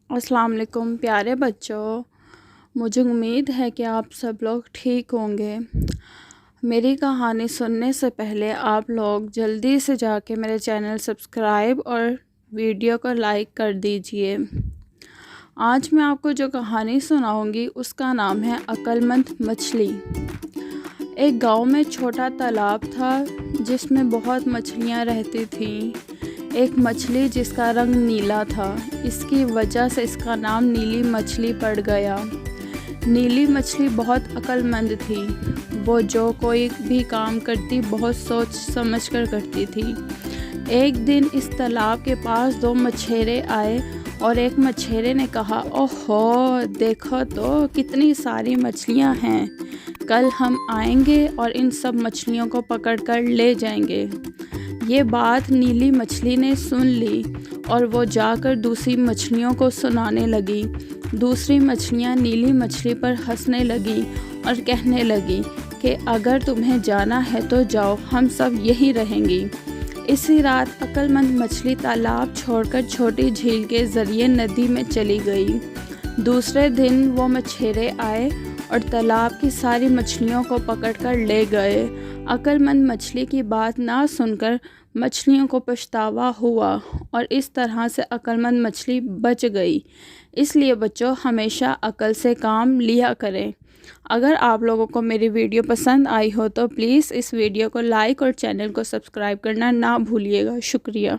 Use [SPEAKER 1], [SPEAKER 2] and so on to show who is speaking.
[SPEAKER 1] अस्सलाम वालेकुम प्यारे बच्चों, मुझे उम्मीद है कि आप सब लोग ठीक होंगे। मेरी कहानी सुनने से पहले आप लोग जल्दी से जाके मेरे चैनल सब्सक्राइब और वीडियो को लाइक कर दीजिए। आज मैं आपको जो कहानी सुनाऊंगी उसका नाम है अक्लमंद मछली। एक गांव में छोटा तालाब था जिसमें बहुत मछलियां रहती थीं। एक मछली जिसका रंग नीला था, इसकी वजह से इसका नाम नीली मछली पड़ गया। नीली मछली बहुत अक्लमंद थी। वो जो कोई भी काम करती बहुत सोच समझ कर करती थी। एक दिन इस तालाब के पास दो मछेरे आए और एक मछेरे ने कहा, ओहो देखो तो कितनी सारी मछलियां हैं, कल हम आएंगे और इन सब मछलियों को पकड़कर ले जाएंगे। ये बात नीली मछली ने सुन ली और वो जाकर दूसरी मछलियों को सुनाने लगी। दूसरी मछलियाँ नीली मछली पर हंसने लगी और कहने लगी कि अगर तुम्हें जाना है तो जाओ, हम सब यहीं रहेंगी। इसी रात अक्लमंद मछली तालाब छोड़कर छोटी झील के ज़रिए नदी में चली गई। दूसरे दिन वो मछेरे आए और तालाब की सारी मछलियों को पकड़कर ले गए। अक्लमंद मछली की बात ना सुनकर मछलियों को पछतावा हुआ और इस तरह से अक्लमंद मछली बच गई। इसलिए बच्चों, हमेशा अक्ल से काम लिया करें। अगर आप लोगों को मेरी वीडियो पसंद आई हो तो प्लीज़ इस वीडियो को लाइक और चैनल को सब्सक्राइब करना ना भूलिएगा। शुक्रिया।